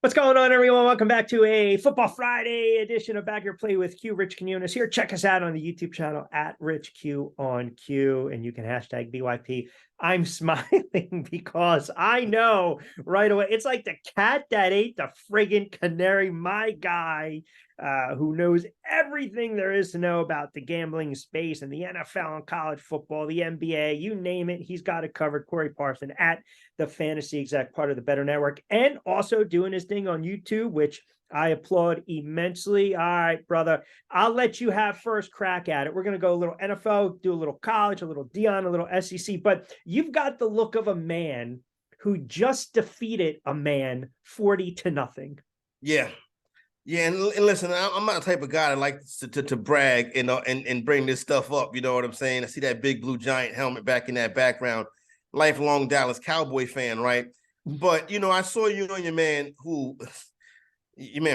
What's going on, everyone? Welcome back to a Football Friday edition of Back Your Play with Q. Rich Quinones here. Check us out on the YouTube channel at Rich Q on Q, and you can hashtag BYP. I'm smiling because I know right away. It's like the cat that ate the friggin' canary. My guy, who knows everything there is to know about the gambling space and the NFL and college football, the NBA, you name it, he's got it covered. Corey Parson at the Fantasy Exec, part of the Better Network, and also doing his thing on YouTube, which I applaud immensely. All right, brother, I'll let you have first crack at it. We're going to go a little NFL, do a little college, a little Dion, a little SEC, but you've got the look of a man who just defeated a man 40-0. Yeah. Yeah, and listen, I'm not the type of guy that likes to brag and bring this stuff up. You know what I'm saying? I see that big blue giant helmet back in that background. Lifelong Dallas Cowboy fan, right? But I saw you and your man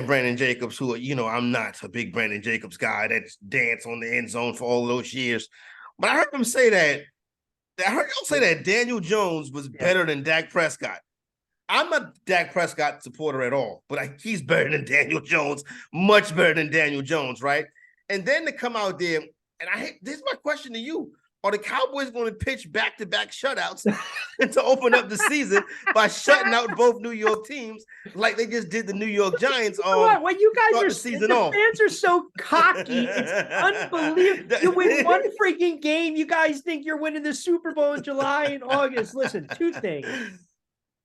Brandon Jacobs, who I'm not a big Brandon Jacobs guy that's danced on the end zone for all those years. But I heard him say that. I heard y'all say that Daniel Jones was better than Dak Prescott. I'm not a Dak Prescott supporter at all, but he's better than Daniel Jones, much better than Daniel Jones, right? And then to come out there, and this is my question to you. Are the Cowboys going to pitch back-to-back shutouts to open up the season by shutting out both New York teams like they just did the New York Giants? What you guys are, the season the fans are so cocky. It's unbelievable. You win one freaking game, you guys think you're winning the Super Bowl in July and August. Listen, two things.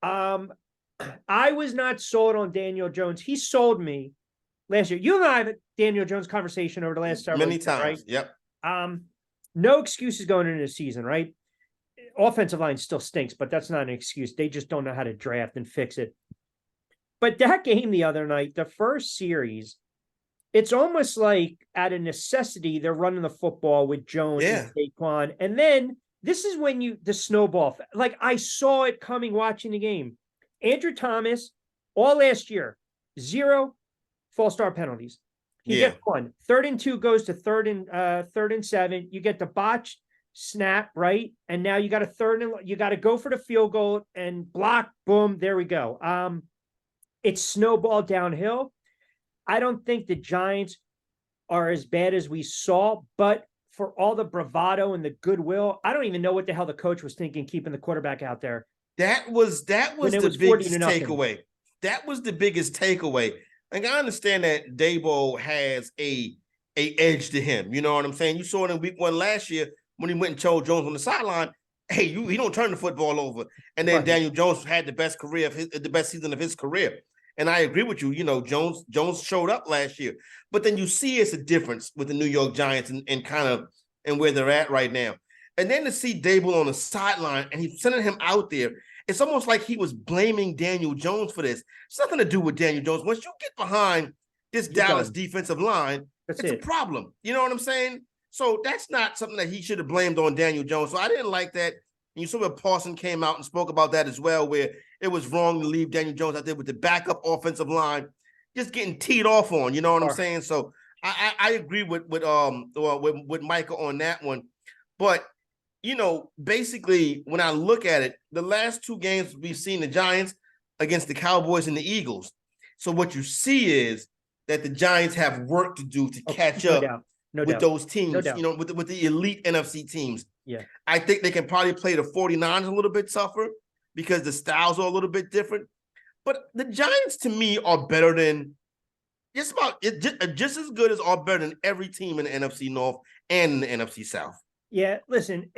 I was not sold on Daniel Jones. He sold me last year. You and I have a Daniel Jones conversation over the last several many times, right? Yep. No excuses going into the season, right? Offensive line still stinks, but that's not an excuse. They just don't know how to draft and fix it. But that game the other night, the first series, it's almost like out of necessity, they're running the football with Jones and Saquon. And then this is when the snowball, like I saw it coming watching the game. Andrew Thomas, all last year, 0 false start penalties. He gets 1. 3rd and 2 goes to 3rd and 7. You get the botched snap, right? And now you got a 3rd and you got to go for the field goal and block. Boom, there we go. It's snowballed downhill. I don't think the Giants are as bad as we saw, but for all the bravado and the goodwill, I don't even know what the hell the coach was thinking keeping the quarterback out there. That was the biggest takeaway. That was the biggest takeaway. Like, I understand that Dabo has a edge to him. You know what I'm saying? You saw it in week 1 last year when he went and chose Jones on the sideline. Hey, he don't turn the football over. And then Daniel Jones had the best season of his career. And I agree with you. Jones showed up last year. But then you see it's a difference with the New York Giants and where they're at right now. And then to see Dable on the sideline and he's sending him out there, it's almost like he was blaming Daniel Jones for this. It's nothing to do with Daniel Jones. Once you get behind this Dallas defensive line, it's a problem. You know what I'm saying? So that's not something that he should have blamed on Daniel Jones. So I didn't like that. And you saw where Parson came out and spoke about that as well, where it was wrong to leave Daniel Jones out there with the backup offensive line just getting teed off on. You know what I'm saying? So I agree with Micah on that one. But basically, when I look at it, the last 2 games we've seen the Giants against the Cowboys and the Eagles. So what you see is that the Giants have work to do to catch up with those teams, with the elite NFC teams. Yeah. I think they can probably play the 49ers a little bit tougher because the styles are a little bit different. But the Giants, to me, are better than just as good as or better than every team in the NFC North and in the NFC South. Yeah, listen,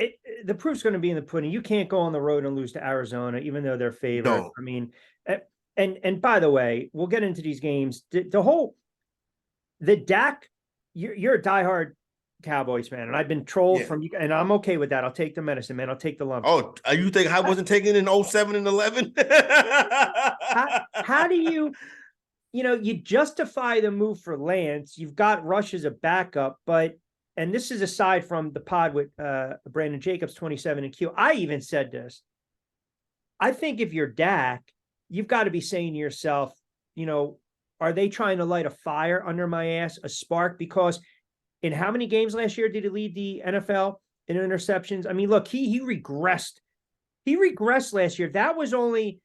the proof's going to be in the pudding. You can't go on the road and lose to Arizona, even though they're favored. No. I mean, and by the way, we'll get into these games. The Dak, you're a diehard Cowboys fan, and I've been trolled from you, and I'm okay with that. I'll take the medicine, man. I'll take the lump. Oh, you think I wasn't taking it in 07 and 11? How do you justify the move for Lance? You've got Rush as a backup, but and this is aside from the pod with Brandon Jacobs, 27 and Q. I even said this. I think if you're Dak, you've got to be saying to yourself, are they trying to light a fire under my ass, a spark? Because in how many games last year did he lead the NFL in interceptions? I mean, look, he regressed. He regressed last year. That was only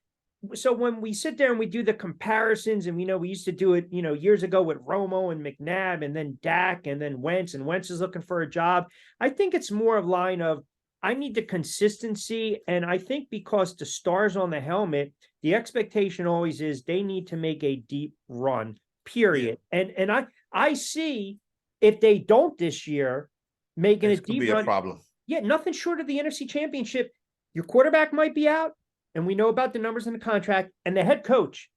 so when we sit there and we do the comparisons, and we used to do it, years ago with Romo and McNabb, and then Dak, and then Wentz, and Wentz is looking for a job. I think it's more of line of, I need the consistency. And I think because the stars on the helmet, the expectation always is they need to make a deep run, period. Yeah. And I see, if they don't this year, making a deep run, a problem. Yeah, nothing short of the NFC Championship. Your quarterback might be out, and we know about the numbers in the contract, and the head coach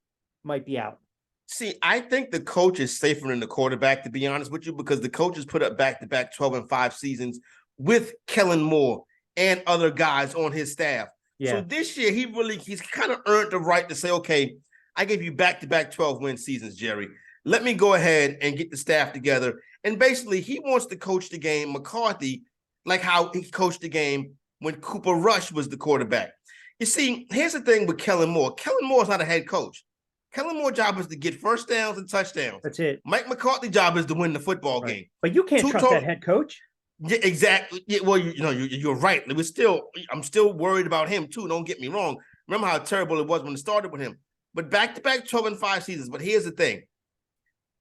might be out. See, I think the coach is safer than the quarterback, to be honest with you, because the coach has put up back-to-back 12-5 seasons with Kellen Moore and other guys on his staff. Yeah. So this year, he's kind of earned the right to say, okay, I gave you back-to-back 12-win seasons, Jerry. Let me go ahead and get the staff together. And basically, he wants to coach the game, McCarthy, like how he coached the game when Cooper Rush was the quarterback. You see, here's the thing with Kellen Moore. Kellen Moore is not a head coach. Kellen Moore's job is to get first downs and touchdowns. That's it. Mike McCarthy's job is to win the football game. But you can't trust that head coach. Yeah, exactly. Yeah, well, you're right. I'm still worried about him too. Don't get me wrong. Remember how terrible it was when it started with him. But back-to-back 12-5 seasons. But here's the thing: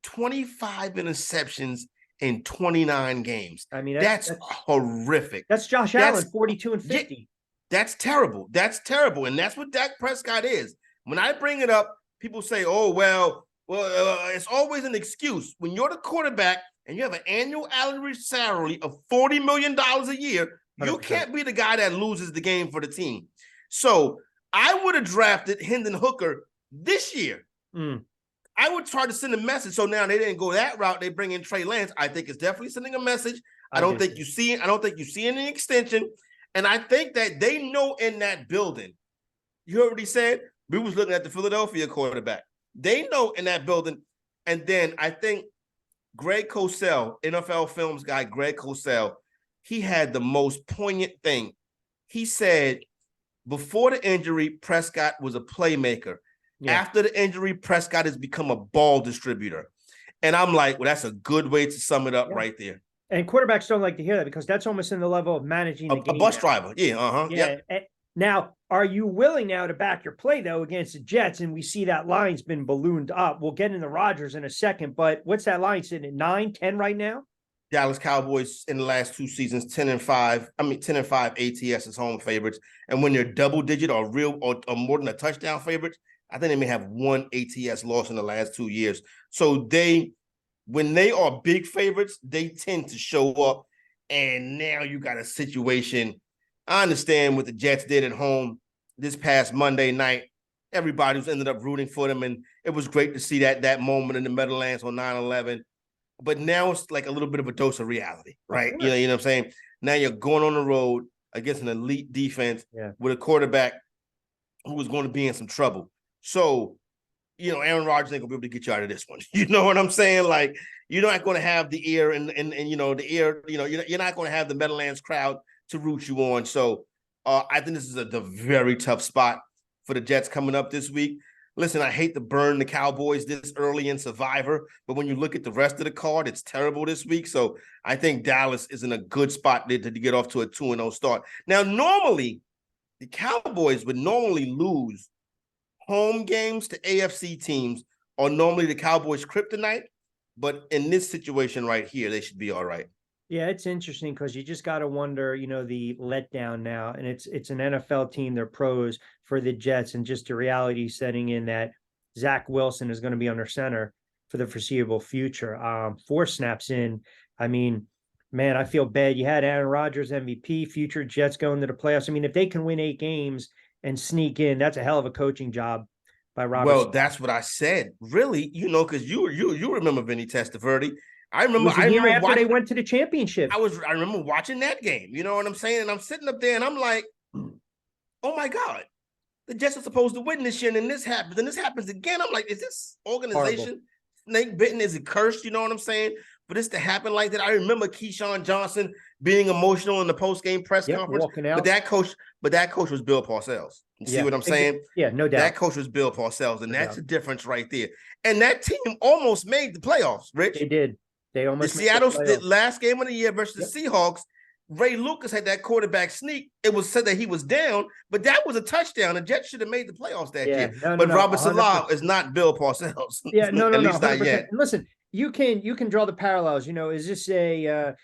25 interceptions in 29 games. I mean, that's horrific. That's Josh Allen, 42 and 50. Yeah, that's terrible. That's terrible, and that's what Dak Prescott is. When I bring it up, people say, "Oh, well, it's always an excuse." When you're the quarterback and you have an annual salary of $40 million a year, 100%. You can't be the guy that loses the game for the team. So I would have drafted Hendon Hooker this year. I would try to send a message. So now they didn't go that route. They bring in Trey Lance. I think it's definitely sending a message. I don't think you see any extension. And I think that they know in that building, you already said, we was looking at the Philadelphia quarterback. They know in that building. And then I think Greg Cosell, NFL Films guy, Greg Cosell, he had the most poignant thing. He said, before the injury, Prescott was a playmaker. Yeah. After the injury, Prescott has become a ball distributor. And I'm like, well, that's a good way to sum it up right there. And quarterbacks don't like to hear that, because that's almost in the level of managing the game. A bus driver. Yeah. Yep. Now, are you willing now to back your play, though, against the Jets? And we see that line's been ballooned up. We'll get into Rodgers in a second, but what's that line sitting at 9, 10 right now? Dallas Cowboys in the last 2 seasons, 10-5. 10-5 ATS is home favorites. And when they're double digit or more than a touchdown favorites, I think they may have 1 ATS loss in the last 2 years. So when they are big favorites, they tend to show up. And now you got a situation. I understand what the Jets did at home this past Monday night. Everybody was ended up rooting for them, and it was great to see that moment in the Meadowlands on 9/11. But now it's like a little bit of a dose of reality, right? You know what I'm saying? Now you're going on the road against an elite defense with a quarterback who was going to be in some trouble. So, Aaron Rodgers ain't gonna be able to get you out of this one. You know what I'm saying? Like, you're not going to have the ear and the ear. You're not going to have the Meadowlands crowd to root you on. So I think this is a very tough spot for the Jets coming up this week. Listen, I hate to burn the Cowboys this early in Survivor, but when you look at the rest of the card, it's terrible this week. So I think Dallas is in a good spot to get off to a 2-0 start. Now, normally, the Cowboys would normally lose home games to AFC teams, or normally the Cowboys' kryptonite. But in this situation right here, they should be all right. Yeah, it's interesting because you just got to wonder, the letdown now. And it's an NFL team. They're pros for the Jets. And just the reality setting in that Zach Wilson is going to be under center for the foreseeable future. 4 snaps in. I mean, man, I feel bad. You had Aaron Rodgers, MVP, future Jets going to the playoffs. I mean, if they can win 8 games and sneak in, that's a hell of a coaching job by Robert. Well, that's what I said. Really, because you remember Vinny Testaverde. I remember after they went to the championship. I remember watching that game. You know what I'm saying? And I'm sitting up there and I'm like, oh my God, the Jets are supposed to win this year, and then this happens, and this happens again. I'm like, is this organization snake bitten? Is it cursed? You know what I'm saying? For this to happen like that. I remember Keyshawn Johnson being emotional in the post-game press conference. Walking out. But that coach was Bill Parcells. You see what I'm saying? Yeah, no doubt. That coach was Bill Parcells, and that's the difference right there. And that team almost made the playoffs, Rich. They did. They almost the last game of the year versus the Seahawks. Ray Lucas had that quarterback sneak. It was said that he was down, but that was a touchdown. The Jets should have made the playoffs that year. But Robert Saleh is not Bill Parcells. Yeah, no, at least 100%. not yet. And listen, you can draw the parallels. Is this a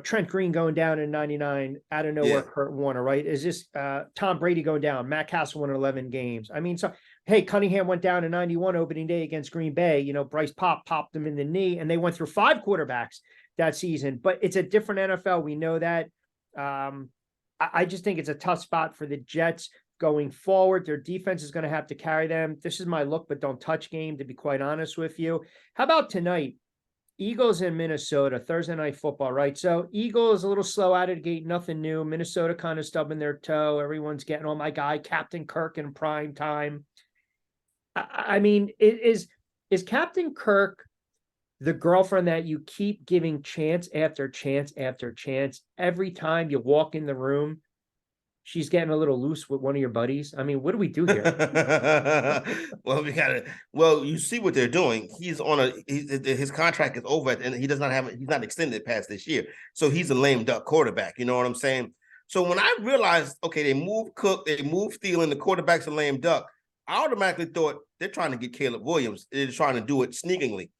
Trent Green going down in 99 out of nowhere, Kurt Warner, right? Is this Tom Brady going down? Matt Castle won 11 games. I mean, so hey, Cunningham went down in 91 opening day against Green Bay. Bryce popped him in the knee, and they went through 5 quarterbacks that season. But it's a different NFL. We know that. I just think it's a tough spot for the Jets going forward. Their defense is going to have to carry them. This is my look, but don't touch game, to be quite honest with you. How about tonight? Eagles in Minnesota, Thursday Night Football, right? So Eagles a little slow out of the gate, nothing new. Minnesota kind of stubbing their toe. Everyone's getting on my guy, Captain Kirk in prime time. I mean, is Captain Kirk the girlfriend that you keep giving chance after chance after chance? Every time you walk in the room, she's getting a little loose with one of your buddies. I mean, what do we do here? Well, you see what they're doing. His contract is over and he's not extended past this year. So he's a lame duck quarterback. You know what I'm saying? So when I realized, okay, they moved Cook, they moved Thielen, the quarterback's a lame duck, I automatically thought they're trying to get Caleb Williams. They're trying to do it sneakingly.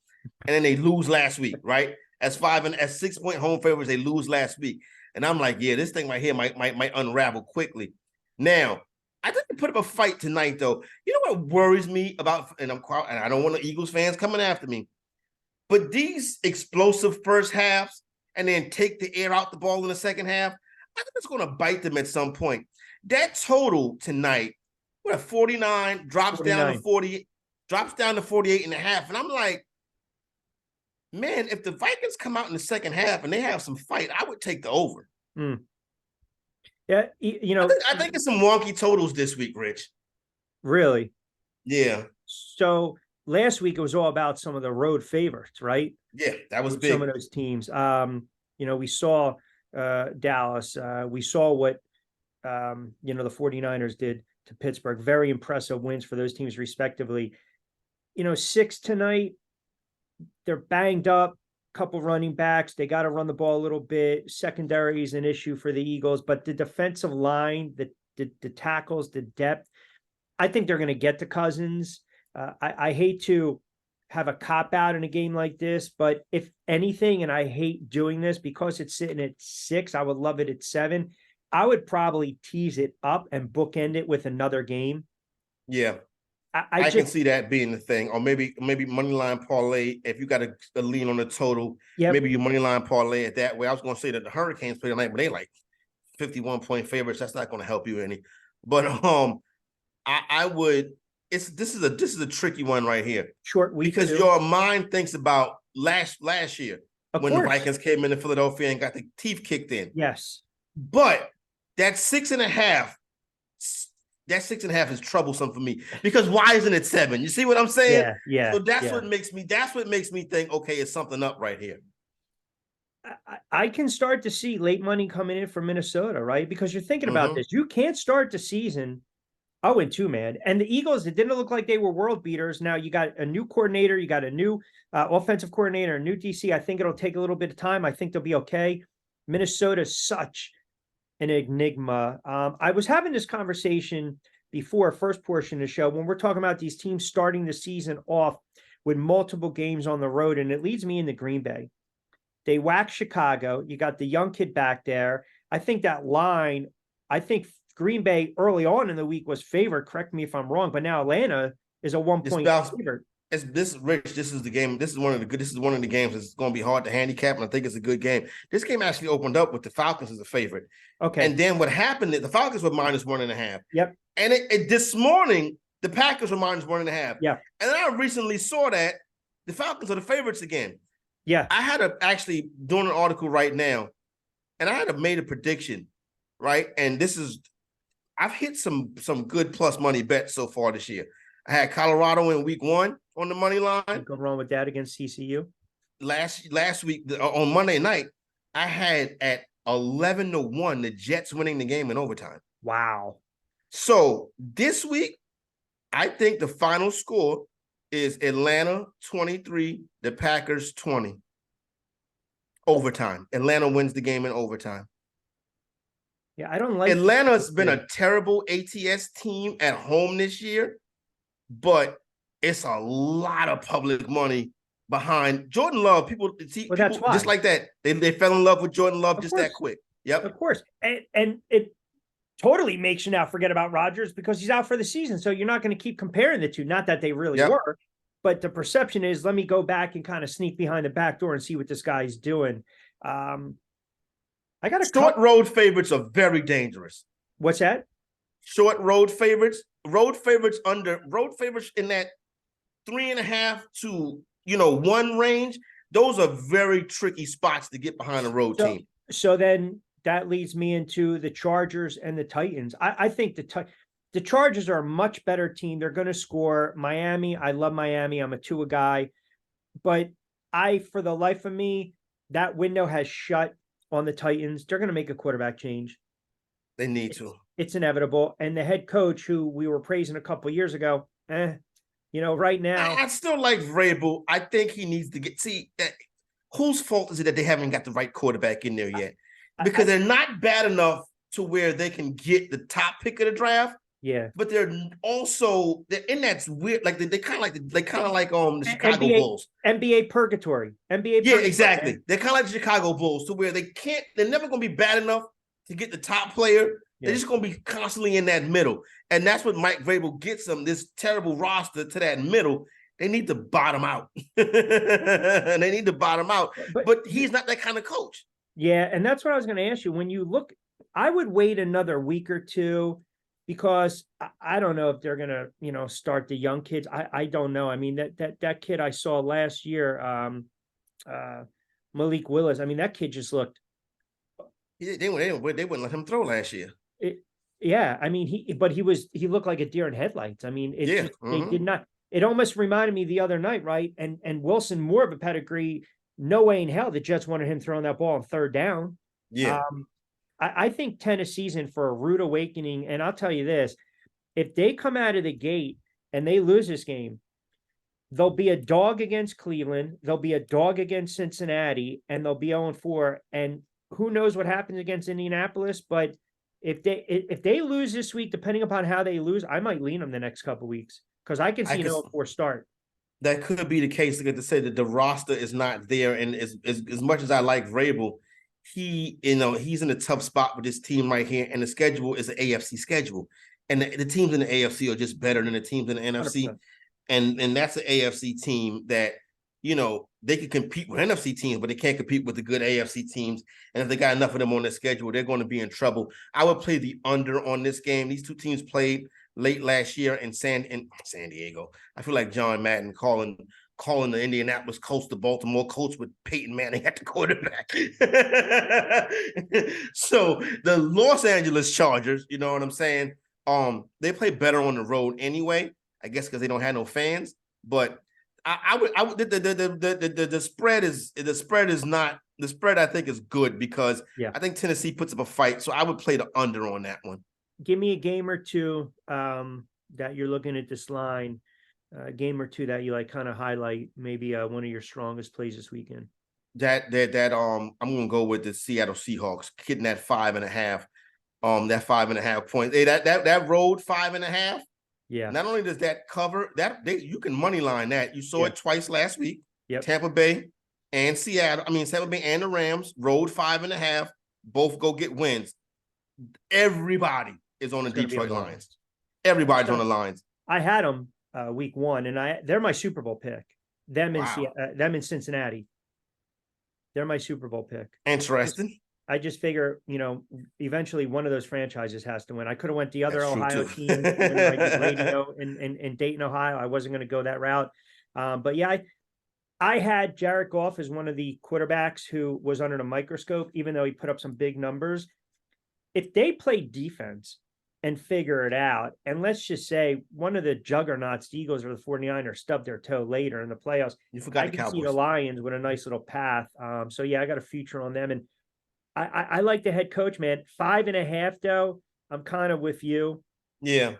And then they lose last week, right? As 6-point home favorites, they lose last week. And I'm like, yeah, this thing right here might unravel quickly. Now, I didn't put up a fight tonight, though. You know what worries me about, and I don't want the Eagles fans coming after me, but these explosive first halves and then take the air out the ball in the second half, I think it's going to bite them at some point. That total tonight, 49, drops down to 40, drops down to 48 and a half. And I'm like, man, if the Vikings come out in the second half and they have some fight, I would take the over. Yeah, I think it's some wonky totals this week, Rich. Really? Yeah. So last week it was all about some of the road favorites, right? Yeah, that was big. Some of those teams. We saw Dallas. We saw what the 49ers did to Pittsburgh. Very impressive wins for those teams respectively. 6 tonight. They're banged up, couple running backs. They got to run the ball a little bit. Secondary is an issue for the Eagles, but the defensive line, the tackles, the depth, I think they're going to get to Cousins. I hate to have a cop out in a game like this, but if anything, and I hate doing this because it's sitting at 6, I would love it at 7. I would probably tease it up and bookend it with another game. Yeah. I can see that being the thing, or maybe money line parlay. If you got a lean on the total, maybe you money line parlay it that way. I was going to say that the Hurricanes play tonight, but they like 51-point favorites. That's not going to help you any. But I would. This is a tricky one right here. Short week because your mind thinks about last year when the Vikings came into Philadelphia and got the teeth kicked in. Yes, but that 6.5. That 6.5 is troublesome for me because why isn't it 7? You see what I'm saying? Yeah. So that's what makes me think, okay, it's something up right here. I can start to see late money coming in from Minnesota, right? Because you're thinking about this. You can't start the season 0-2, man. And the Eagles, it didn't look like they were world beaters. Now you got a new coordinator, you got a new offensive coordinator, a new DC. I think it'll take a little bit of time. I think they'll be okay. Minnesota's such an enigma. I was having this conversation before first portion of the show when we're talking about these teams starting the season off with multiple games on the road, and it leads me into Green Bay. They whack Chicago. You got the young kid back there. I think that line, I think Green Bay early on in the week was favored. Correct me if I'm wrong, but now Atlanta is a 1-point favorite. Rich, this is the game. This is one of the games that's going to be hard to handicap, and I think it's a good game. This game actually opened up with the Falcons as a favorite. Okay. And then what happened is the Falcons were -1.5. Yep. And this morning, the Packers were -1.5. Yeah. And then I recently saw that the Falcons are the favorites again. Yeah. I had to actually doing an article right now, and I had to made a prediction, right? And I've hit some good plus money bets so far this year. I had Colorado in week 1 on the money line. Go wrong with that against TCU. Last week on Monday night, I had at 11-1 the Jets winning the game in overtime. Wow. So this week, I think the final score is Atlanta 23, the Packers 20. Overtime. Atlanta wins the game in overtime. Yeah, I don't like Atlanta's been a terrible ATS team at home this year, but it's a lot of public money behind Jordan Love. People that's why. Just like that. They fell in love with Jordan Love just that quick. Yep. Of course. And it totally makes you now forget about Rodgers because he's out for the season. So you're not going to keep comparing the two. Not that they really were, but the perception is, let me go back and kind of sneak behind the back door and see what this guy's doing. I got short road favorites are very dangerous. What's that? Short road favorites. Road favorites in that 3.5 to 1 range. Those are very tricky spots to get behind a road team. So then that leads me into the Chargers and the Titans. I think the Chargers are a much better team. They're going to score. Miami, I love Miami. I'm a Tua guy, but for the life of me, that window has shut on the Titans. They're going to make a quarterback change. They need to. It's inevitable. And the head coach, who we were praising a couple of years ago, right now. I still like Vrabel. I think he needs to whose fault is it that they haven't got the right quarterback in there yet? Because they're not bad enough to where they can get the top pick of the draft. Yeah, but they're in that weird, like they kind of like the Chicago Bulls. NBA purgatory. Yeah, exactly. They're kind of like the Chicago Bulls, to where they're never going to be bad enough to get the top player. They're just going to be constantly in that middle, and that's what Mike Vrabel gets them. This terrible roster to that middle. They need to bottom out. They need to bottom out. But he's not that kind of coach. Yeah, and that's what I was going to ask you. When you look, I would wait another week or two. Because I don't know if they're gonna, start the young kids. I don't know. I mean, that kid I saw last year, Malik Willis. I mean, that kid just looked. They wouldn't let him throw last year. Yeah, I mean, he looked like a deer in headlights. I mean, they did not. It almost reminded me the other night, right? And Wilson, more of a pedigree. No way in hell the Jets wanted him throwing that ball on third down. Yeah. I think Tennessee's in for a rude awakening. And I'll tell you this, if they come out of the gate and they lose this game, they'll be a dog against Cleveland. They'll be a dog against Cincinnati, and they'll be 0-4. And who knows what happens against Indianapolis. But if they lose this week, depending upon how they lose, I might lean them the next couple of weeks because I can see an 0-4 start. That could be the case. To say that the roster is not there. And as much as I like Vrabel, he's in a tough spot with this team right here, and the schedule is an AFC schedule, and the teams in the AFC are just better than the teams in the NFC, and that's an AFC team that they can compete with NFC teams, but they can't compete with the good AFC teams. And if they got enough of them on their schedule, they're going to be in trouble. I would play the under on this game. These two teams played late last year in San Diego. I feel like John Madden calling the Indianapolis Colts the Baltimore Colts with Peyton Manning at the quarterback. So the Los Angeles Chargers, you know what I'm saying? They play better on the road anyway, I guess because they don't have no fans. But the spread I think is good because I think Tennessee puts up a fight. So I would play the under on that one. Give me a game or two that you're looking at this line. Game or two that you kind of highlight, maybe one of your strongest plays this weekend. I'm gonna go with the Seattle Seahawks hitting that 5.5. That 5.5 points. Hey, that road 5.5. Yeah. Not only does that cover that, you can money line that. You saw it twice last week. Yep. Tampa Bay and Tampa Bay and the Rams road 5.5. Both go get wins. Everybody is on the Detroit Lions. Everybody's on the Lions. I had them week one, and they're my Super Bowl pick. Them in Cincinnati. They're my Super Bowl pick. Interesting. I just figure, eventually one of those franchises has to win. I could have went the other Ohio team when I did radio in Dayton, Ohio. I wasn't going to go that route. But yeah, I had Jared Goff as one of the quarterbacks who was under the microscope, even though he put up some big numbers. If they play defense and figure it out, and let's just say one of the juggernauts, the Eagles or the 49ers, stubbed their toe later in the playoffs. You forgot I can see the Lions with a nice little path. So yeah, I got a future on them. And I like the head coach, man. 5.5 though. I'm kind of with you. Yeah.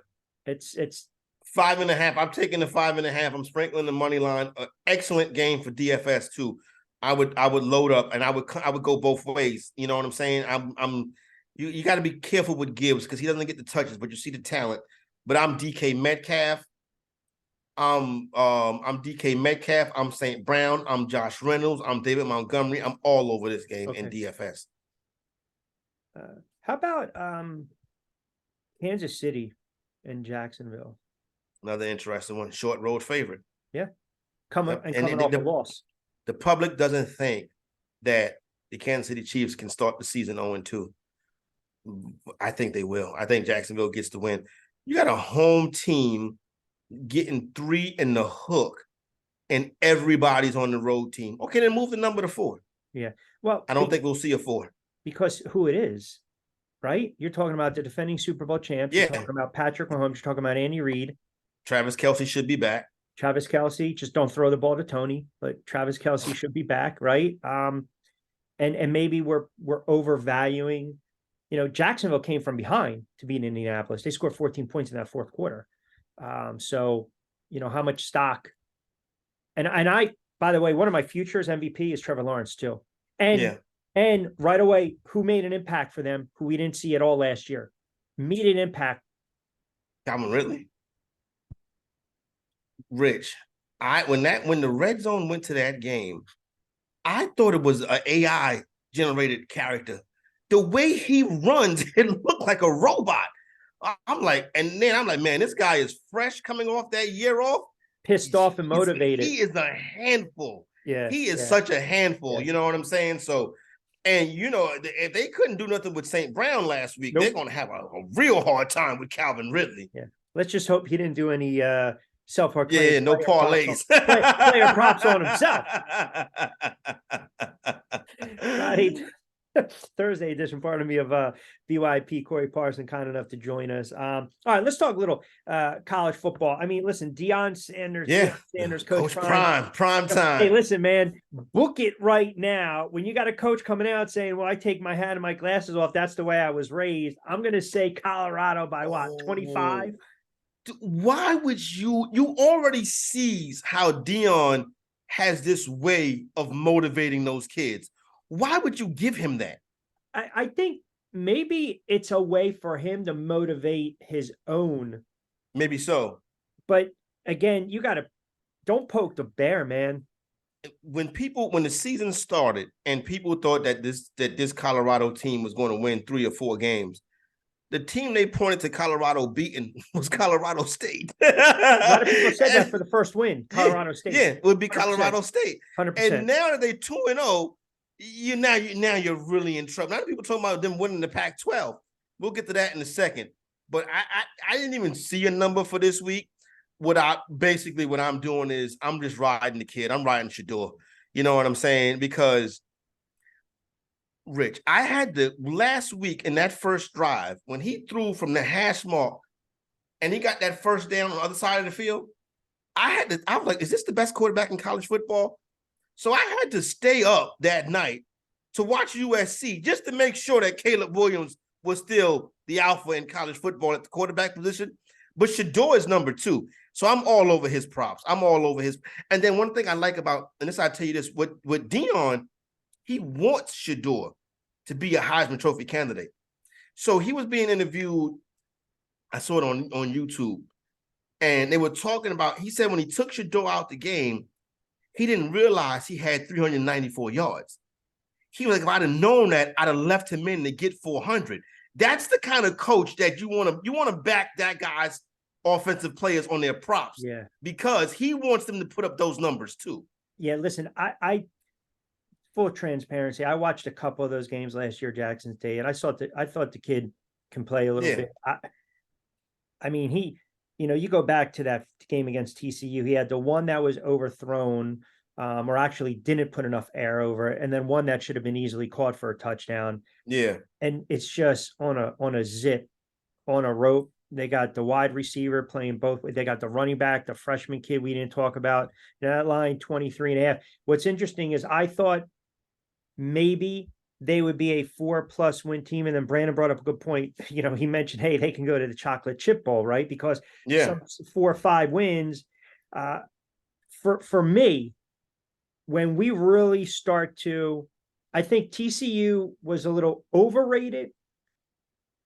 It's 5.5. I'm taking the 5.5. I'm sprinkling the money line. Excellent game for DFS too. I would load up and I would go both ways. You know what I'm saying? You got to be careful with Gibbs because he doesn't get the touches, but you see the talent. But I'm DK Metcalf. I'm DK Metcalf. I'm St. Brown. I'm Josh Reynolds. I'm David Montgomery. I'm all over this game in DFS. How about Kansas City and Jacksonville? Another interesting one. Short road favorite. Yeah, coming off a loss. The public doesn't think that the Kansas City Chiefs can start the season 0-2. I think they will. I think Jacksonville gets the win. You got a home team getting 3 in the hook, and everybody's on the road team. Okay, then move the number to 4. Yeah. Well, I don't think we'll see a 4. Because who it is, right? You're talking about the defending Super Bowl champs. Yeah. You're talking about Patrick Mahomes. You're talking about Andy Reid. Travis Kelce should be back. Travis Kelce, just don't throw the ball to Tony, but Travis Kelce should be back, right? And maybe we're overvaluing. You know, Jacksonville came from behind to beat Indianapolis. They scored 14 points in that fourth quarter. So, you know, how much stock? And I, by the way, one of my futures MVP is Trevor Lawrence too. And right away, who made an impact for them, who we didn't see at all last year? Immediate impact. Calvin Ridley. Rich, when the red zone went to that game, I thought it was an AI generated character. The way he runs, it looked like a robot. I'm like, man, this guy is fresh coming off that year off. Pissed off and motivated. He is a handful. Yeah. He is such a handful. Yeah. You know what I'm saying? So, and you know, if they couldn't do nothing with St. Brown last week, they're going to have a real hard time with Calvin Ridley. Yeah. Let's just hope he didn't do any self-proclaimed. Yeah, no parlays. Player props on himself. Right. Thursday edition, pardon me, of BYP. Corey Parson, kind enough to join us. All right, let's talk a little college football. I mean, listen, Deion Sanders, Coach Prime time. Hey, listen, man, book it right now. When you got a coach coming out saying, well, I take my hat and my glasses off, that's the way I was raised. I'm going to say Colorado by what, 25? Why would you already sees how Deion has this way of motivating those kids. Why would you give him that? I think maybe it's a way for him to motivate his own. Maybe so. But again, don't poke the bear, man. When the season started and people thought that this Colorado team was going to win 3 or 4 games, the team they pointed to Colorado beating was Colorado State. A lot of people said that for the first win, Colorado State. Yeah, it would be 100%. Colorado State. 100%. And now that they're 2-0, you're really in trouble. Now people talking about them winning the Pac-12. We'll get to that in a second. But I didn't even see a number for this week. What I'm doing is I'm just riding the kid. I'm riding Shador. You know what I'm saying? Because Rich, I had last week in that first drive when he threw from the hash mark and he got that first down on the other side of the field. I was like, is this the best quarterback in college football? So I had to stay up that night to watch USC just to make sure that Caleb Williams was still the alpha in college football at the quarterback position. But Shador is number 2. So I'm all over his props. I'm all over his. And then one thing I like about, and this, I tell you this, with Deion, he wants Shador to be a Heisman Trophy candidate. So he was being interviewed. I saw it on YouTube. And they were talking about, he said when he took Shador out the game, he didn't realize he had 394 yards. He was like, if I'd have known that, I'd have left him in to get 400. That's the kind of coach that you want to back that guy's offensive players on their props. Yeah. Because he wants them to put up those numbers too. Yeah, listen, I full transparency, I watched a couple of those games last year, Jackson State, and I thought the kid can play a little bit. I mean, you go back to that game against TCU, he had the one that was overthrown, or actually didn't put enough air over it, and then one that should have been easily caught for a touchdown. Yeah. And it's just on a zip, on a rope. They got the wide receiver playing both. They got the running back, the freshman kid we didn't talk about. That line 23.5. What's interesting is I thought maybe they would be a 4+ win team. And then Brandon brought up a good point. He mentioned, hey, they can go to the chocolate chip bowl, right? Because some 4 or 5 wins, for me, when we really start to, I think TCU was a little overrated.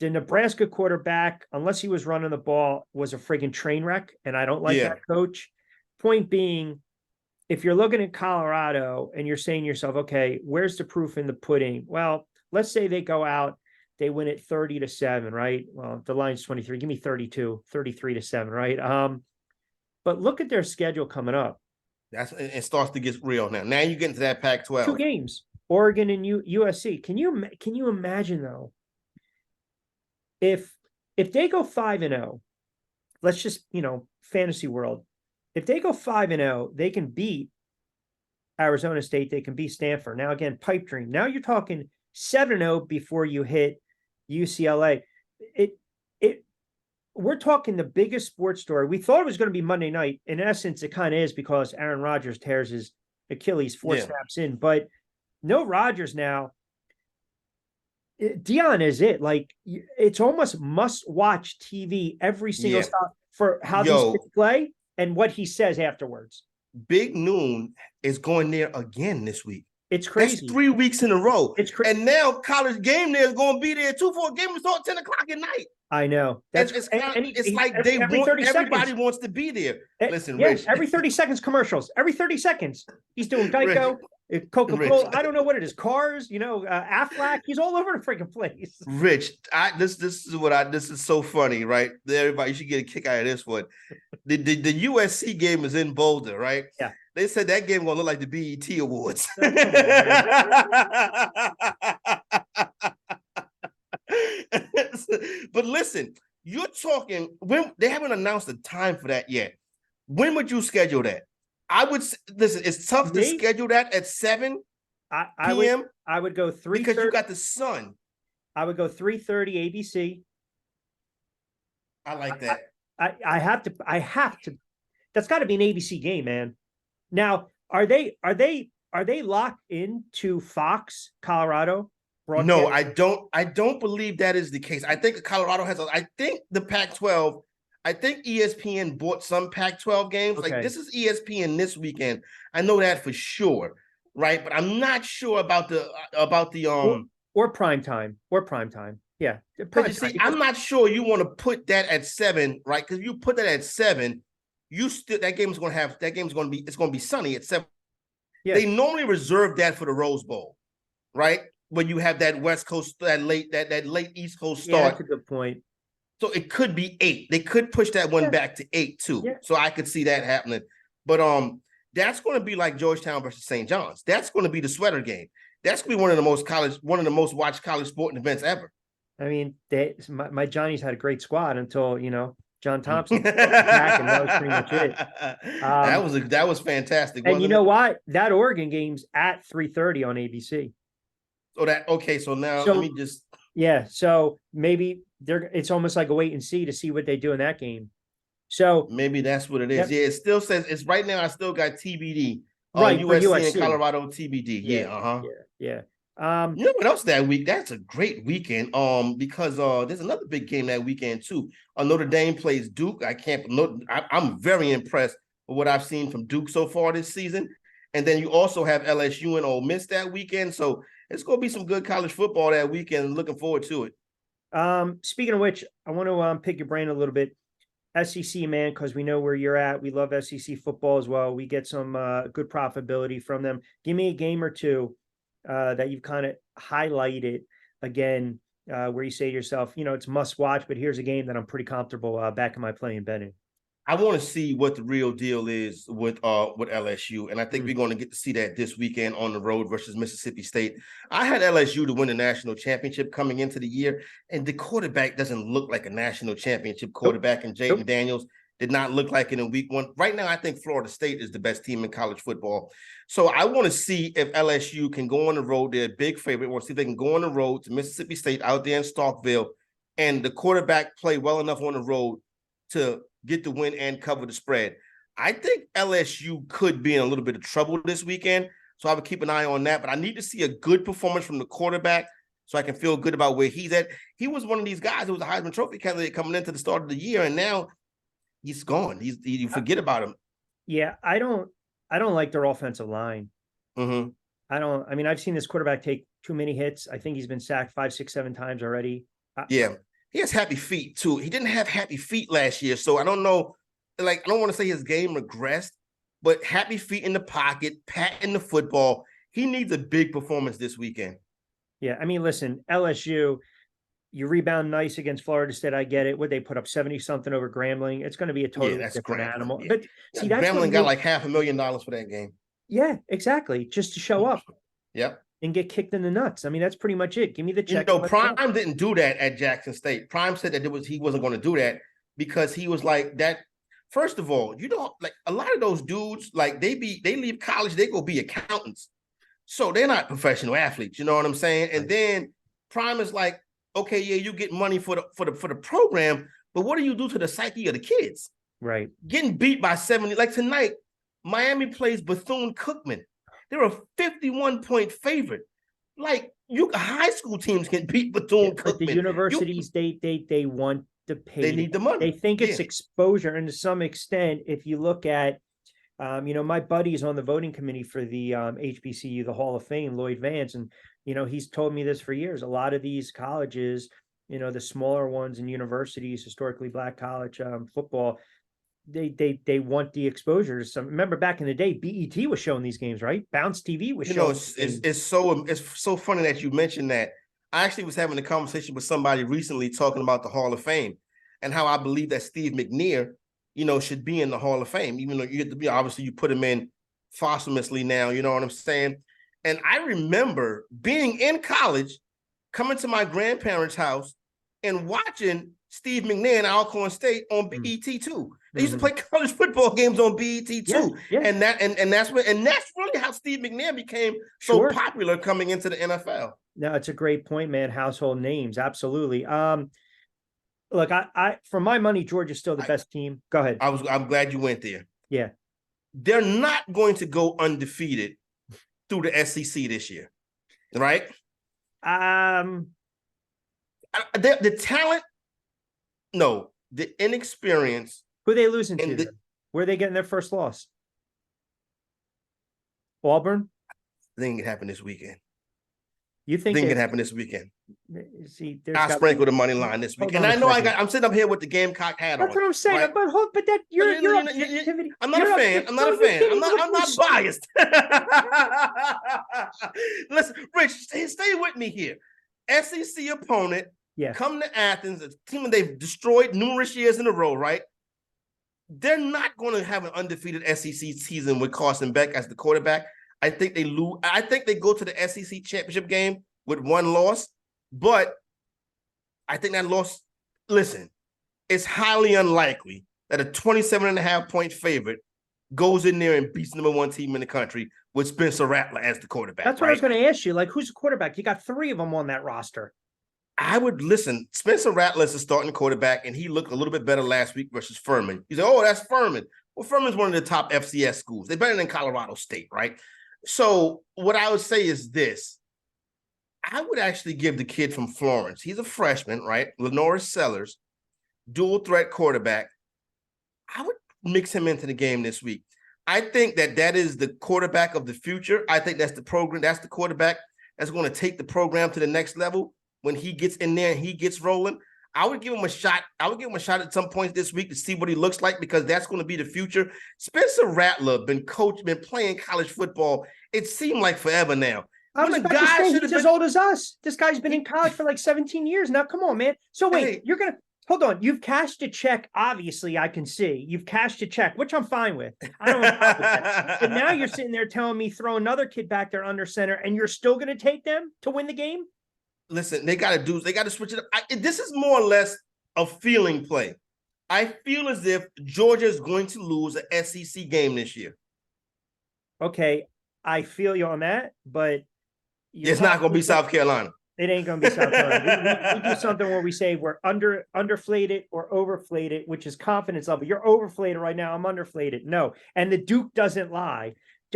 The Nebraska quarterback, unless he was running the ball, was a friggin' train wreck, and I don't like that coach. Point being, if you're looking at Colorado and you're saying to yourself, okay, where's the proof in the pudding? Well, let's say they go out, they win it 30-7, right? Well, the line's 23. Give me 32, 33-7, right? But look at their schedule coming up. It starts to get real now. Now you get into that Pac-12. 2 games, Oregon and USC. Can you imagine though? If they go 5-0, let's just, fantasy world. If they go 5-0, they can beat Arizona State. They can beat Stanford. Now, again, pipe dream. Now you're talking 7-0 before you hit UCLA. We're talking the biggest sports story. We thought it was going to be Monday night. In essence, it kind of is because Aaron Rodgers tears his Achilles 4 snaps in. But no Rodgers now. Dion is it. Like, it's almost must-watch TV every single stop for how these kids play and what he says afterwards. Big Noon is going there again this week. It's crazy. That's 3 weeks in a row. It's crazy. And now College Game Day is going to be there too for a game to start 10 o'clock at night. I know. It's like everybody wants to be there. Listen, Rich. Every 30 seconds commercials. Every 30 seconds. He's doing Geico, Coca-Cola. I don't know what it is. Cars, Aflac. He's all over the freaking place. Rich, this is so funny, right? Everybody, you should get a kick out of this one. The USC game is in Boulder, right? Yeah. They said that game gonna look like the BET Awards. But listen, you're talking when they haven't announced a time for that yet. When would you schedule that? I would listen. It's tough to schedule that at 7 p.m. I would go 3:30 because you got the sun. I would go 3:30 ABC. I like that. I have to. That's got to be an ABC game, man. Now, are they locked into Fox Colorado? Broadcast? No, I don't believe that is the case. I think Colorado has I think the Pac-12. I think ESPN bought some Pac-12 games. Okay. Like this is ESPN this weekend. I know that for sure, right? But I'm not sure about the or prime time. Yeah, but you see, I'm not sure you want to put that at 7, right? Because you put that at 7, that game's going to be sunny at 7. Yeah. They normally reserve that for the Rose Bowl, right? When you have that West Coast, that late East Coast start. Yeah, that's a good point. So it could be 8. They could push that one back to 8 too. Yeah. So I could see that happening. But that's going to be like Georgetown versus St. John's. That's going to be the sweater game. That's going to be one of the most watched college sporting events ever. I mean, my Johnny's had a great squad until John Thompson back, and that was pretty much it. That was fantastic. And you know what? That Oregon game's at 3:30 on ABC. So now let me just so maybe it's almost like a wait and see to see what they do in that game. So maybe that's what it is. Yep. Yeah, it still says it's right now. I still got TBD. Right, USC and Colorado TBD. Yeah. You know what else that week? That's a great weekend. Because there's another big game that weekend too. Notre Dame plays Duke. I'm very impressed with what I've seen from Duke so far this season. And then you also have LSU and Ole Miss that weekend. So it's going to be some good college football that weekend. Looking forward to it. Speaking of which, I want to pick your brain a little bit. SEC, man, because we know where you're at. We love SEC football as well. We get some good profitability from them. Give me a game or two that you've kind of highlighted again, where you say to yourself, it's must watch, but here's a game that I'm pretty comfortable back in my play and betting. I want to see what the real deal is with LSU, and I think we're going to get to see that this weekend on the road versus Mississippi State. I had LSU to win the national championship coming into the year, and the quarterback doesn't look like a national championship quarterback, and Jaden Daniels did not look like it in week 1. Right now, I think Florida State is the best team in college football. So I want to see if LSU can go on the road. They're a big favorite. I want to see if they can go on the road to Mississippi State out there in Starkville, and the quarterback play well enough on the road to get the win and cover the spread. I think LSU could be in a little bit of trouble this weekend, so I would keep an eye on that. But I need to see a good performance from the quarterback so I can feel good about where he's at. He was one of these guys who was a Heisman Trophy candidate coming into the start of the year, and now he's gone. You forget about him. Yeah, I don't like their offensive line. Mm-hmm. I mean, I've seen this quarterback take too many hits. I think he's been sacked 5, 6, 7 times already. Yeah. He has happy feet too. He didn't have happy feet last year. So I don't know. Like, I don't want to say his game regressed, but happy feet in the pocket, patting the football. He needs a big performance this weekend. Yeah. I mean, listen, LSU, you rebound nice against Florida State. I get it. Would they put up 70 something over Grambling? It's going to be a totally different animal. Yeah. But see, that's Grambling got like $500,000 for that game. Yeah, exactly. Just to show up. Yep. And get kicked in the nuts. I mean, that's pretty much it. Give me the check. Prime didn't do that at Jackson State. Prime said that he wasn't going to do that because he was like that. First of all, you don't like a lot of those dudes, like they leave college, they go be accountants. So they're not professional athletes, you know what I'm saying? And then Prime is like, okay, yeah, you get money for the program, but what do you do to the psyche of the kids? Right. Getting beat by 70, like tonight, Miami plays Bethune-Cookman. They're a 51-point favorite. Like, high school teams can beat Bethune-Cookman. But the universities, they want to pay. They need the money. They think it's exposure. And to some extent, if you look at, my buddy is on the voting committee for the HBCU, the Hall of Fame, Lloyd Vance. And, he's told me this for years. A lot of these colleges, the smaller ones and universities, historically Black college football, they want the exposure to some. Remember back in the day, BET was showing these games, right? Bounce TV was showing. It's so funny that you mentioned that. I actually was having a conversation with somebody recently talking about the Hall of Fame and how I believe that Steve McNair, should be in the Hall of Fame, even though you get to be, obviously you put him in posthumously now, you know what I'm saying? And I remember being in college, coming to my grandparents' house and watching Steve McNair in Alcorn State on BET too. They used to play college football games on BET too. Yeah. And that's really how Steve McNair became so popular coming into the NFL. No, it's a great point, man. Household names. Absolutely. Look, I for my money, Georgia's still the best team. Go ahead. I'm glad you went there. Yeah. They're not going to go undefeated through the SEC this year. Right? The talent, no, the inexperience. Who are they losing to? Where are they getting their first loss? Auburn? I think it happened this weekend. You think it happened this weekend? See, I sprinkled the money line this week, and I know I'm sitting up here with the Gamecock hat on. That's what I'm saying. Right? But that you're I'm not a fan. I'm not a fan. I'm not biased. Listen, Rich, stay with me here. SEC opponent, come to Athens, a team they've destroyed numerous years in a row, right? They're not going to have an undefeated SEC season with Carson Beck as the quarterback. I think they lose. I think they go to the SEC championship game with one loss, but I think that loss, listen, it's highly unlikely that a 27.5-point favorite goes in there and beats the number one team in the country with Spencer Rattler as the quarterback. That's what I was going to ask you. Like, who's the quarterback? You got 3 of them on that roster. I would listen. Spencer Rattler is the starting quarterback, and he looked a little bit better last week versus Furman. You say, oh, that's Furman. Well, Furman's one of the top FCS schools. They're better than Colorado State, right? So what I would say is this. I would actually give the kid from Florence. He's a freshman, right? Lenoris Sellers, dual threat quarterback. I would mix him into the game this week. I think that is the quarterback of the future. I think that's the program. That's the quarterback that's going to take the program to the next level when he gets in there and he gets rolling. I would give him a shot. I would give him a shot at some point this week to see what he looks like, because that's going to be the future. Spencer Rattler been playing college football. It seemed like forever now. I was about to say, he's as old as us. This guy's been in college for like 17 years now. Come on, man. So wait, you're going to hold on. You've cashed a check. Obviously, I can see you've cashed a check, which I'm fine with. I don't have a problem with that. But now you're sitting there telling me throw another kid back there under center, and you're still going to take them to win the game? Listen, they got to switch it up. This is more or less a feeling play. I feel as if Georgia is going to lose an SEC game this year. Okay, I feel you on that, but it's not going to be South Carolina. It ain't going to be South Carolina. We do something where we say we're underflated or overflated, which is confidence level. You're overflated right now. I'm underflated. No, and the Duke doesn't lie.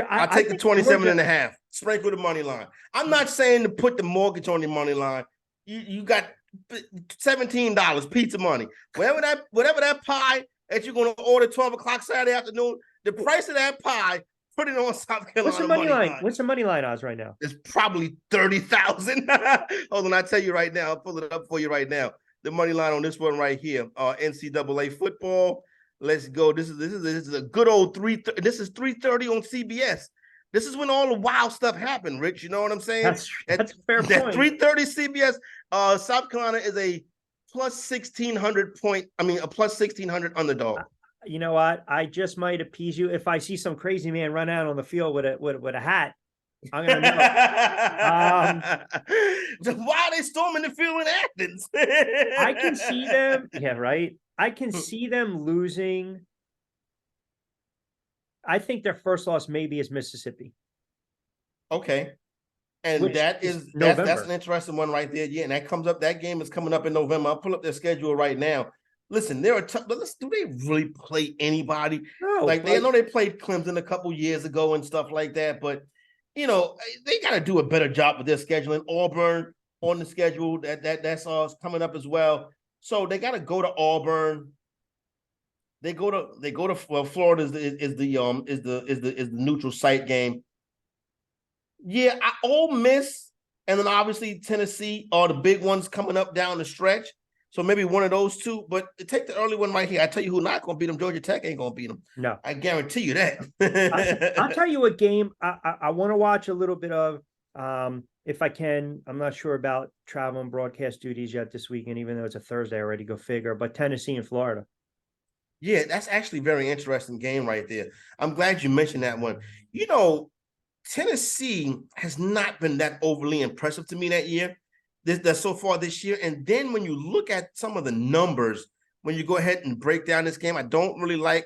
I'll take the 27.5. Sprinkle the money line. I'm not saying to put the mortgage on the money line. You got $17 pizza money. Whatever that pie that you're going to order 12 o'clock Saturday afternoon, the price of that pie Put it on South What's the Carolina money money line? line. What's the money line odds right now? It's probably 30,000. Hold on, I'll tell you right now. I'll pull it up for you right now. The money line on this one right here, NCAA football. Let's go. This is a good old 3. This is 3:30 on CBS. This is when all the wild stuff happened, Rich. You know what I'm saying? That's a fair point. 3:30 CBS. South Carolina is a plus 1,600 point. I mean, a plus 1,600 underdog. You know what? I just might appease you if I see some crazy man run out on the field with a hat. I'm gonna know. Why are they storming the field in Athens? I can see them. Yeah, right. I can see them losing. I think their first loss maybe is Mississippi. Okay. And that's an interesting one right there. Yeah, and that game is coming up in November. I'll pull up their schedule right now. Listen, they're a tough, but do they really play anybody? No, I know they played Clemson a couple years ago and stuff like that, but they got to do a better job with their scheduling. Auburn on the schedule that's coming up as well. So they got to go to Auburn. They go to Florida is the neutral site game. Yeah, Ole Miss and then obviously Tennessee are the big ones coming up down the stretch. So maybe one of those two, but take the early one right here. I tell you who not going to beat them. Georgia Tech ain't going to beat them. No, I guarantee you that. I'll tell you a game I want to watch a little bit of. If I can. I'm not sure about travel and broadcast duties yet this weekend, even though it's a Thursday already. Go figure. But Tennessee and Florida. Yeah, that's actually a very interesting game right there. I'm glad you mentioned that one. Tennessee has not been that overly impressive to me that year. That's so far this year. And then when you look at some of the numbers, when you go ahead and break down this game, I don't really like,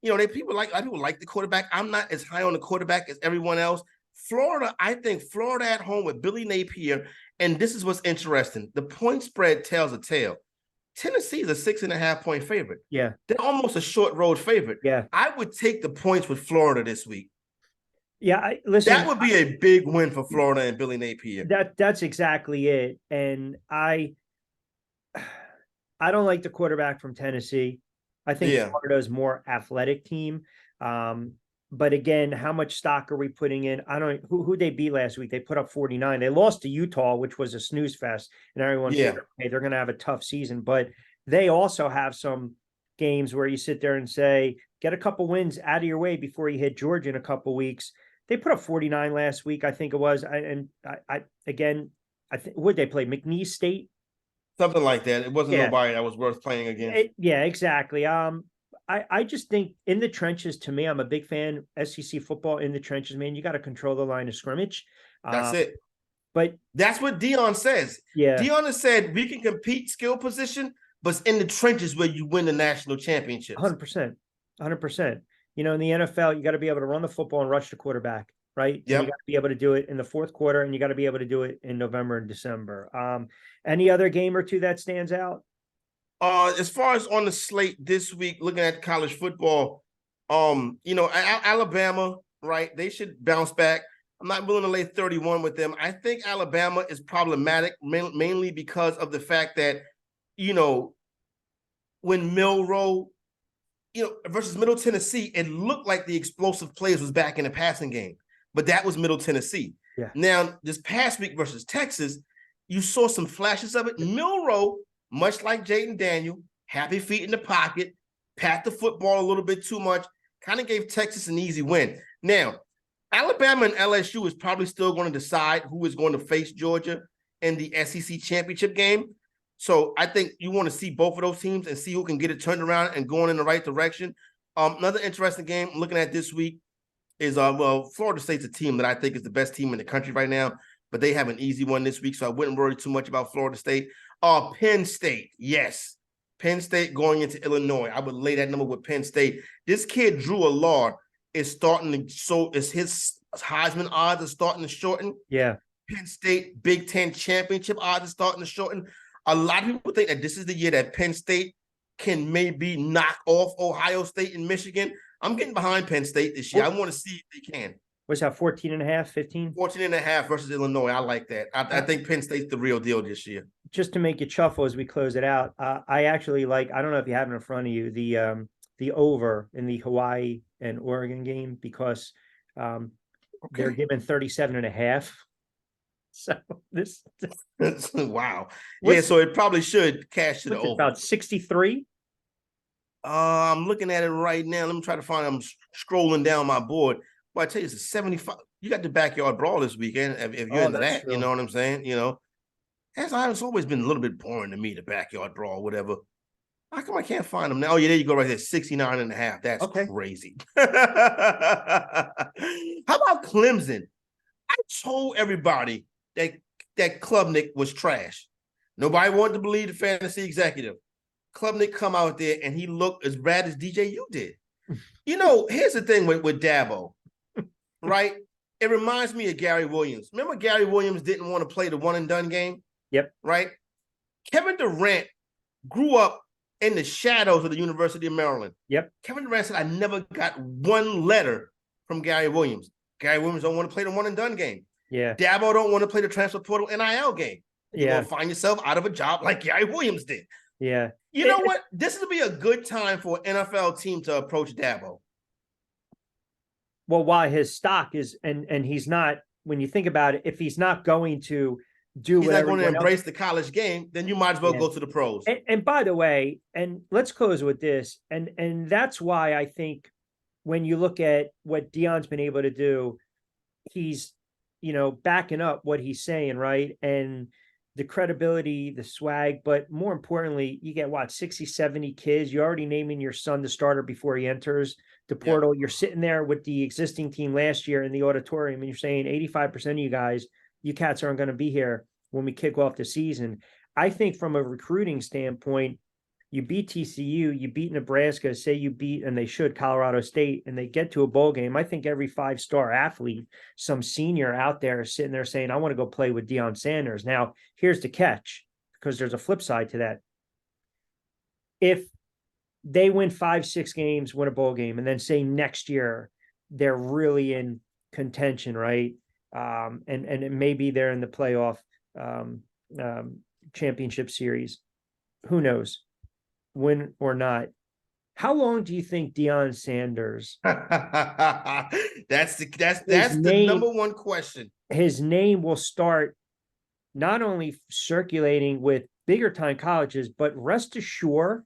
people like the quarterback. I'm not as high on the quarterback as everyone else. Florida, I think Florida at home with Billy Napier, and this is what's interesting. The point spread tells a tale. Tennessee is a 6.5 point favorite. Yeah. They're almost a short road favorite. Yeah. I would take the points with Florida this week. Yeah, listen. That would be a big win for Florida and Billy Napier. That's exactly it. And I don't like the quarterback from Tennessee. I think Florida's more athletic team. But again, how much stock are we putting in? I don't who they beat last week. They put up 49. They lost to Utah, which was a snooze fest, and everyone figured, hey, they're going to have a tough season. But they also have some games where you sit there and say, get a couple wins out of your way before you hit Georgia in a couple weeks. They put up 49 last week, I think it was. I think would they play McNeese State? Something like that. It wasn't nobody that was worth playing against. Yeah, exactly. I just think in the trenches, to me, I'm a big fan. SEC football in the trenches, man. You got to control the line of scrimmage. That's it. But that's what Dion says. Yeah. Dion has said we can compete skill position, but it's in the trenches where you win the national championships. 100%. 100%. In the NFL, you got to be able to run the football and rush the quarterback, right? Yeah. You got to be able to do it in the fourth quarter, and you got to be able to do it in November and December. Any other game or two that stands out? As far as on the slate this week, looking at college football, Alabama, right? They should bounce back. I'm not willing to lay 31 with them. I think Alabama is problematic mainly because of the fact that, when Milroe, versus Middle Tennessee, it looked like the explosive players was back in the passing game, but that was Middle Tennessee. Yeah. Now, this past week versus Texas, you saw some flashes of it. Milroe, much like Jaden Daniel, happy feet in the pocket, pat the football a little bit too much, kind of gave Texas an easy win. Now, Alabama and LSU is probably still going to decide who is going to face Georgia in the SEC championship game. So I think you want to see both of those teams and see who can get it turned around and going in the right direction. Another interesting game I'm looking at this week is, Florida State's a team that I think is the best team in the country right now, but they have an easy one this week, so I wouldn't worry too much about Florida State. Penn State, yes. Penn State going into Illinois. I would lay that number with Penn State. This kid, Drew Allard, is starting to his Heisman odds are starting to shorten. Yeah. Penn State Big Ten championship odds are starting to shorten. A lot of people think that this is the year that Penn State can maybe knock off Ohio State and Michigan. I'm getting behind Penn State this year. I want to see if they can. What's that, 14.5, 15? 14.5 versus Illinois. I like that. I think Penn State's the real deal this year. Just to make you chuffle as we close it out, I actually like, I don't know if you have it in front of you, the over in the Hawaii and Oregon game, because They're given 37.5. So this wow. Yeah, so it probably should cash to the over. About 63. I'm looking at it right now. Let me try to find it. I'm scrolling down my board. Well, I tell you, it's a 75. You got the backyard brawl this weekend. If you're into that, true. You know what I'm saying? You know, it's always been a little bit boring to me, the backyard brawl, whatever. How come I can't find them now? Oh, yeah, there you go right there, 69.5. That's crazy. How about Clemson? I told everybody that Klubnik was trash. Nobody wanted to believe the fantasy executive. Klubnik come out there and he looked as bad as DJU did. You know, here's the thing with Dabo, right? It reminds me of Gary Williams. Remember Gary Williams didn't want to play the one and done game? Yep. Right? Kevin Durant grew up in the shadows of the University of Maryland. Yep. Kevin Durant said, I never got one letter from Gary Williams. Gary Williams don't want to play the one and done game. Yeah. Dabo don't want to play the transfer portal NIL game. You want to find yourself out of a job like Gary Williams did. Yeah. You know what? This would be a good time for an NFL team to approach Dabo. Well, why his stock is, and he's not, when you think about it, if he's not going to do he's not going to embrace the college game, then you might as well go to the pros. And by the way, and let's close with this, and that's why I think when you look at what Deion's been able to do, he's, backing up what he's saying, right? And the credibility, the swag, but more importantly, you get 60, 70 kids. You're already naming your son the starter before he enters the portal. You're sitting there with the existing team last year in the auditorium, and you're saying 85% of you guys, you cats aren't going to be here when we kick off the season. I think from a recruiting standpoint, you beat TCU, you beat Nebraska, say you beat, and they should, Colorado State, and they get to a bowl game. I think every 5-star athlete, some senior out there is sitting there saying, I want to go play with Deion Sanders. Now, here's the catch, because there's a flip side to that. If they win 5-6 games, win a bowl game, and then say next year they're really in contention, right? And maybe they're in the playoff championship series. Who knows? Win or not. How long do you think Deion Sanders? that's the number one question. His name will start not only circulating with bigger time colleges, but rest assured,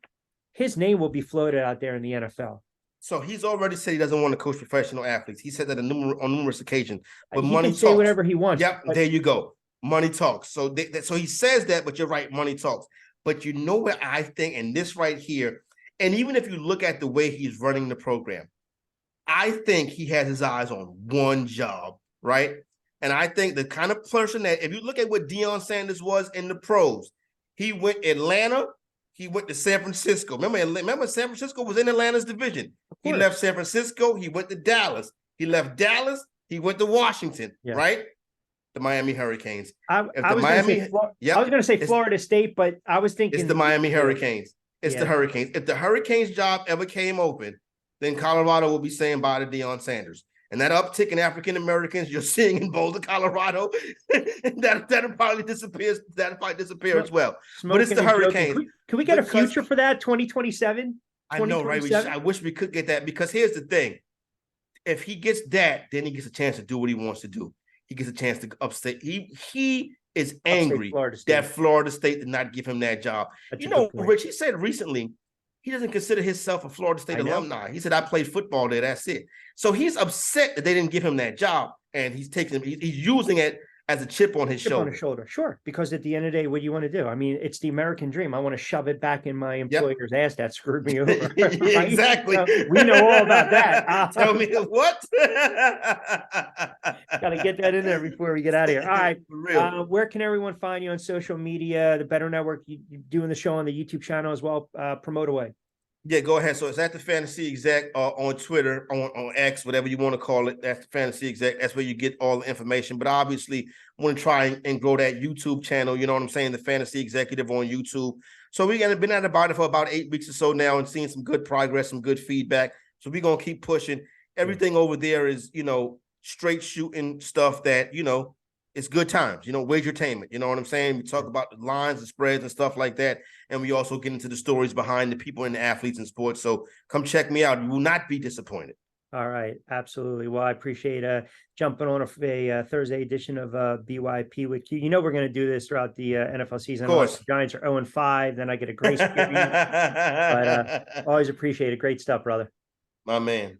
his name will be floated out there in the NFL. So he's already said he doesn't want to coach professional athletes. He said that on numerous occasions. But he money can say talks. whatever he wants. Yep, there you go. Money talks. So he says that, but you're right, money talks. But you know what I think, and this right here, and even if you look at the way he's running the program, I think he has his eyes on one job, right? And I think the kind of person that, if you look at what Deion Sanders was in the pros, he went Atlanta, he went to San Francisco. Remember San Francisco was in Atlanta's division. He left San Francisco, he went to Dallas. He left Dallas, he went to Washington, right? The Miami Hurricanes. I was going to say Florida State, but I was thinking it's the Miami Hurricanes. It's the Hurricanes. If the Hurricanes job ever came open, then Colorado will be saying bye to Deion Sanders. And that uptick in African Americans you're seeing in Boulder, Colorado, that'll probably disappear. That'll probably disappear as well. But it's the Hurricanes. Can we get a future for that? 2027? I know, right? I wish we could get that, because here's the thing: if he gets that, then he gets a chance to do what he wants to do. He gets a chance to upstate. He is angry that Florida State did not give him that job. Rich, he said recently he doesn't consider himself a Florida State alumni. He said, I played football there. That's it. So he's upset that they didn't give him that job, and he's using it as a chip on his shoulder. Sure. Because at the end of the day, what do you want to do? I mean, it's the American dream. I want to shove it back in my employer's ass that screwed me over. Right? Exactly. We know all about that. Tell me what? Got to get that in there before we get out of here. All right. For real. Where can everyone find you on social media? The Better Network, you doing the show on the YouTube channel as well. Promote away. Yeah, go ahead. So it's at the Fantasy Exec on Twitter, on X, whatever you want to call it. That's the Fantasy Exec. That's where you get all the information. But obviously, want to try and grow that YouTube channel. You know what I'm saying? The Fantasy Executive on YouTube. So we've been at about it for about 8 weeks or so now, and seeing some good progress, some good feedback. So we're gonna keep pushing. Everything over there is, straight shooting stuff that it's good times, wagertainment. You know what I'm saying? We talk about the lines and spreads and stuff like that. And we also get into the stories behind the people and the athletes in sports. So come check me out. You will not be disappointed. All right, absolutely. Well, I appreciate jumping on a Thursday edition of BYP with you. You know we're going to do this throughout the NFL season. Of course. The Giants are 0-5, then I get a grace period. But always appreciate it. Great stuff, brother. My man.